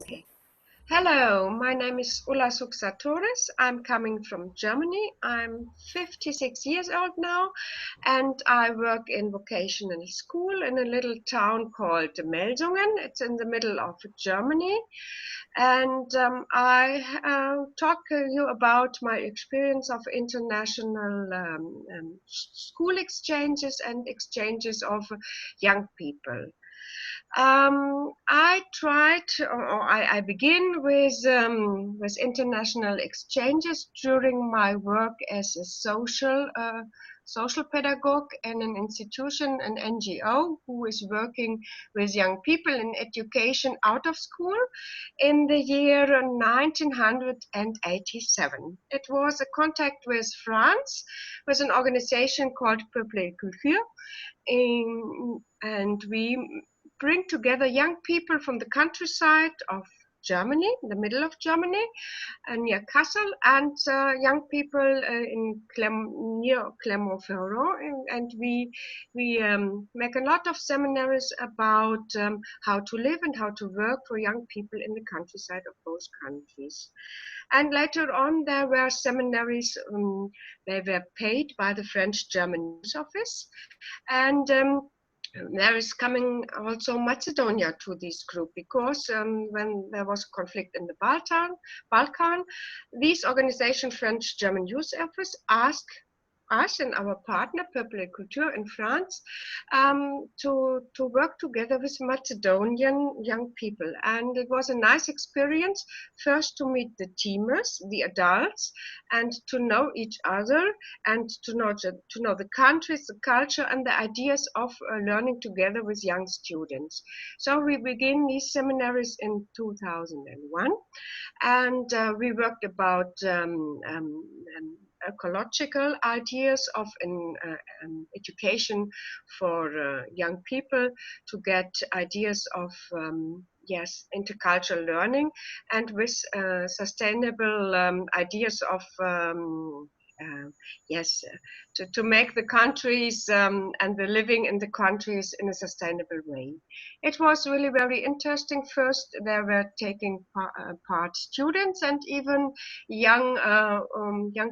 Okay. Hello, my name is Ulla Sucks. I'm coming from Germany. I'm 56 years old now, and I work in vocational school in a little town called Melsungen. It's in the middle of Germany, and I talk to you about my experience of international school exchanges and exchanges of young people. I tried, or I begin with international exchanges during my work as a social pedagogue in an institution, an NGO, who is working with young people in education out of school in the year 1987. It was a contact with France, with an organization called Peuple et Culture, and we bring together young people from the countryside of Germany, the middle of Germany, near Kassel, and young people near Clermont-Ferrand, and we make a lot of seminaries about how to live and how to work for young people in the countryside of both countries. And later on, there were seminaries. They were paid by the French-German News Office, and there is coming also Macedonia to this group because when there was conflict in the Balkan, this organization, French-German Youth Office, asked us and our partner, Peuple et Culture in France, to work together with Macedonian young people. And it was a nice experience, first to meet the teamers, the adults, and to know each other and to know the countries, the culture, and the ideas of learning together with young students. So we begin these seminaries in 2001, and we worked about ecological ideas of education for young people, to get ideas of yes, intercultural learning, and with sustainable ideas of uh, yes, to make the countries and the living in the countries in a sustainable way. It was really very interesting. First, there were taking part students and even young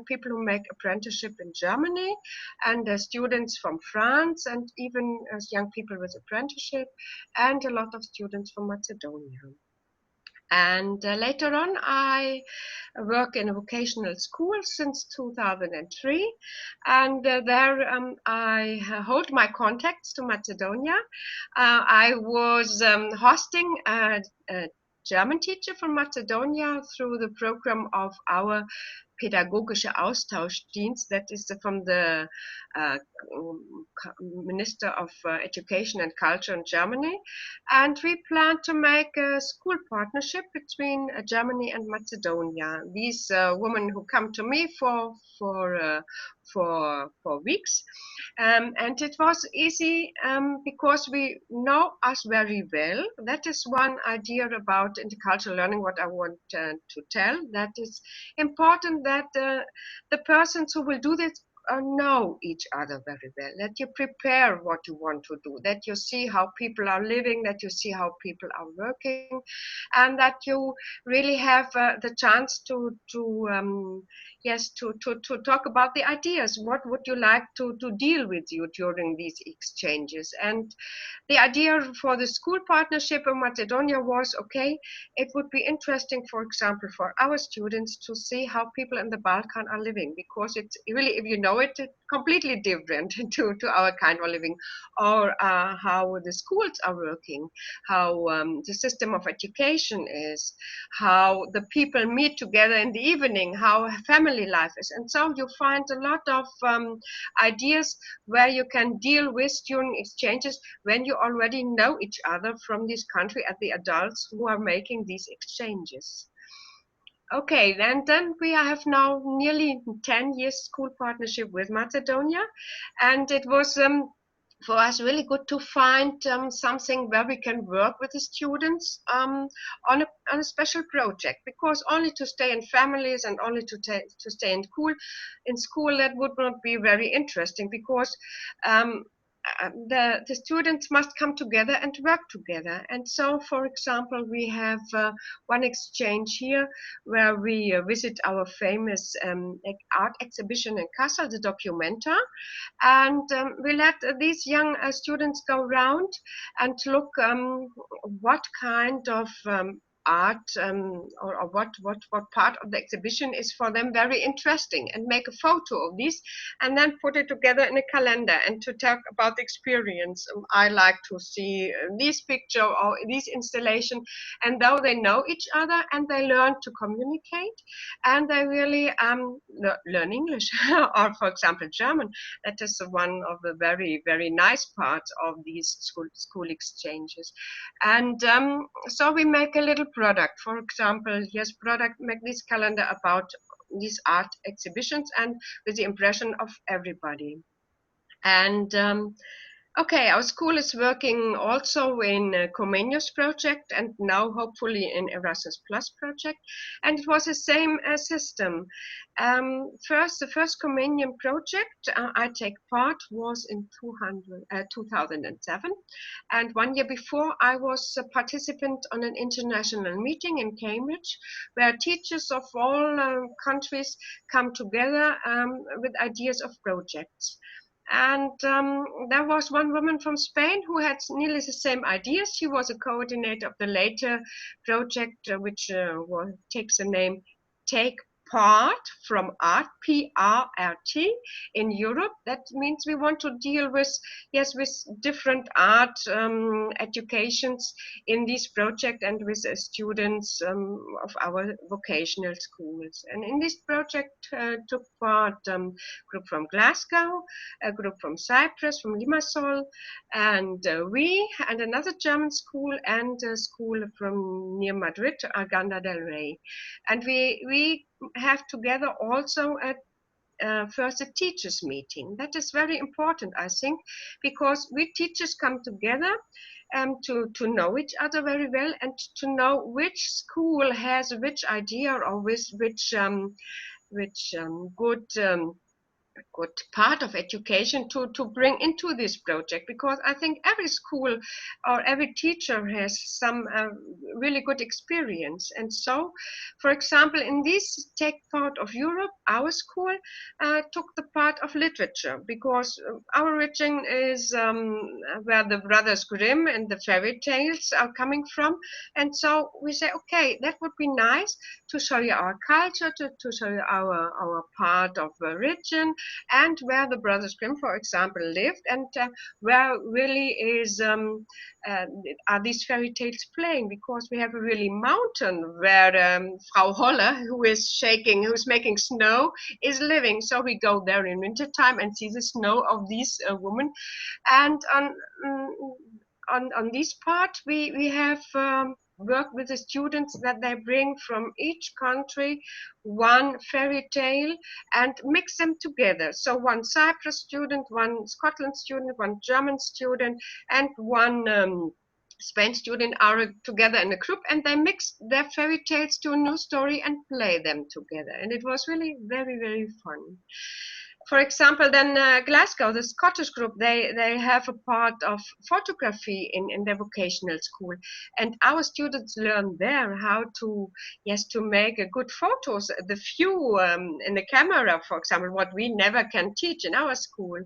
people who make apprenticeship in Germany, and students from France, and even young people with apprenticeship, and a lot of students from Macedonia. And later on, I work in a vocational school since 2003, and there I hold my contacts to Macedonia. I was hosting a German teacher from Macedonia through the program of our Pädagogische Austauschdienst, that is from the uh, Minister of Education and Culture in Germany. And we plan to make a school partnership between Germany and Macedonia. These women who come to me for weeks, and it was easy because we know us very well. That is one idea about intercultural learning. What I want to tell, that is important that the persons who will do this know each other very well, that you prepare what you want to do, that you see how people are living, that you see how people are working, and that you really have the chance to yes, to talk about the ideas. What would you like to deal with you during these exchanges? And the idea for the school partnership in Macedonia was, okay, it would be interesting, for example, for our students to see how people in the Balkan are living, because it's really, if you know it, it's completely different to our kind of living, or how the schools are working, how the system of education is, how the people meet together in the evening, how family life is. And so you find a lot of ideas where you can deal with during exchanges when you already know each other from this country and the adults who are making these exchanges. Okay, then we have now nearly 10 years school partnership with Macedonia, and it was for us really good to find something where we can work with the students on a special project, because only to stay in families and only to stay in school, that would not be very interesting, because the students must come together and work together. And so, for example, we have one exchange here where we visit our famous art exhibition in Kassel, the Documenta, and we let these young students go around and look what kind of art or what part of the exhibition is for them very interesting, and make a photo of this and then put it together in a calendar and to talk about the experience. I like to see this picture or this installation, and though they know each other and they learn to communicate and they really learn English or, for example, German. That is one of the very, very nice parts of these school exchanges. And so we make a little product. For example, yes, product, make this calendar about these art exhibitions and with the impression of everybody. And okay, our school is working also in a Comenius project and now hopefully in Erasmus Plus project. And it was the same system. The first Comenium project I take part was in 2007. And 1 year before, I was a participant on an international meeting in Cambridge, where teachers of all countries come together with ideas of projects. And there was one woman from Spain who had nearly the same ideas. She was a coordinator of the later project, which takes the name Take Part from Art, PRRT, in Europe. That means we want to deal with, yes, with different art educations in this project and with students of our vocational schools. And in this project took part group from Glasgow, a group from Cyprus, from Limassol, and we, and another German school, and a school from near Madrid, Arganda del Rey. And we have together also at first a teachers meeting. That is very important, I think, because we teachers come together to know each other very well and to know which school has which idea or which good part of education to bring into this project, because I think every school or every teacher has some really good experience. And so, for example, in this tech part of Europe, our school took the part of literature, because our origin is where the Brothers Grimm and the fairy tales are coming from. And so we say, okay, that would be nice to show you our culture, to show you our part of origin, and where the Brothers Grimm, for example, lived, and where really is are these fairy tales playing, because we have a really mountain where Frau Holle, who's making snow, is living. So we go there in winter time and see the snow of these women. And mm, on this part, we have worked with the students that they bring from each country one fairy tale and mix them together. So one Cyprus student, one Scotland student, one German student, and one Spain student are together in a group, and they mix their fairy tales to a new story and play them together. And it was really very, very fun. For example, then Glasgow, the Scottish group, they have a part of photography in their vocational school, and our students learn there how to, yes, to make a good photos, the view in the camera, for example, what we never can teach in our school.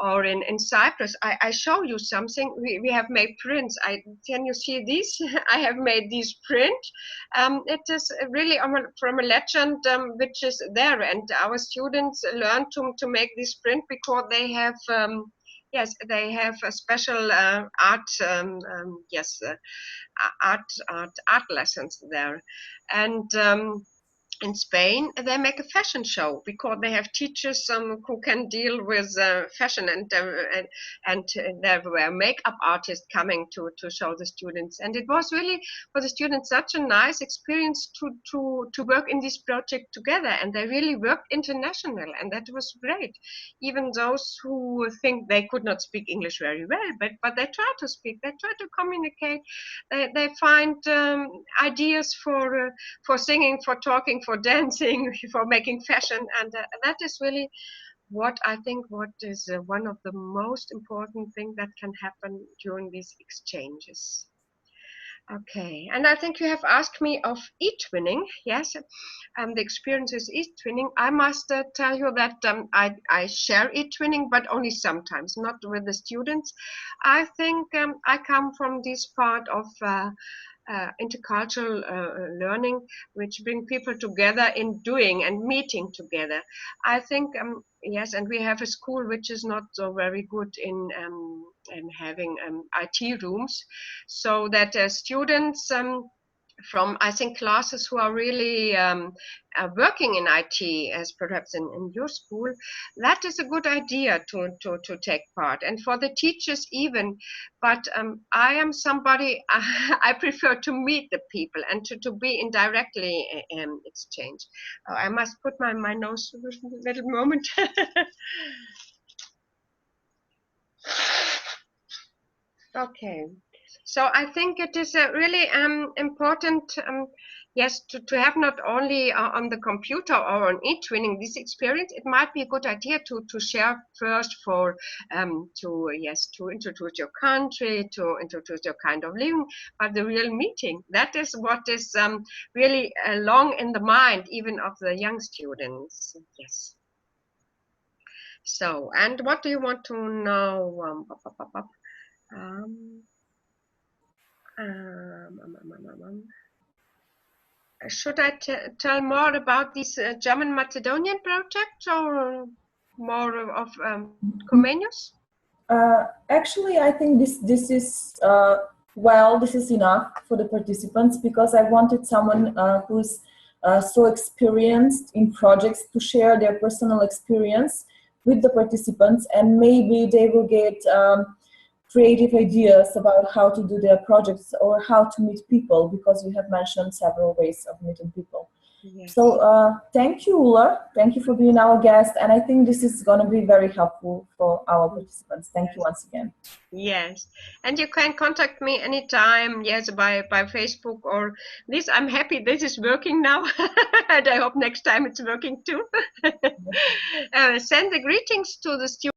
Or in Cyprus, I show you something. We have made prints. Can you see these? I have made these print. It is really from a legend which is there, and our students learn to make this print because they have yes, they have a special art yes art lessons there. And in Spain, they make a fashion show because they have teachers who can deal with fashion, and there were makeup artists coming to show the students. And it was really for the students such a nice experience to work in this project together, and they really worked international, and that was great. Even those who think they could not speak English very well, but they try to speak, they try to communicate, they find ideas for singing, for talking, for dancing, for making fashion, and that is really what I think what is one of the most important things that can happen during these exchanges. Okay, and I think you have asked me of e-twinning. Yes, the experience is e-twinning. I must tell you that I share e-twinning, but only sometimes, not with the students. I think I come from this part of intercultural learning, which bring people together in doing and meeting together. I think yes, and we have a school which is not so very good in having IT rooms, so that students from I think classes who are really working in IT, as perhaps in your school, that is a good idea to take part, and for the teachers even. But I am somebody I prefer to meet the people and to be in directly exchange. I must put my nose a little moment. Okay. So I think it is really important, yes, to have not only on the computer or on e-twinning this experience. It might be a good idea to share first for to introduce your country, to introduce your kind of living, but the real meeting, that is what is really long in the mind even of the young students. Yes. So, and what do you want to know? Um, Um, um, um, um, um, um. Should I tell more about this German Macedonian project or more of Comenius? Actually, I think this is this is enough for the participants, because I wanted someone who's so experienced in projects to share their personal experience with the participants, and maybe they will get creative ideas about how to do their projects or how to meet people, because you have mentioned several ways of meeting people. Yes. So thank you, Ulla. Thank you for being our guest. And I think this is going to be very helpful for our participants. Thank you once again. Yes, and you can contact me anytime. Yes, by Facebook or this. I'm happy this is working now, and I hope next time it's working too. Send the greetings to the students.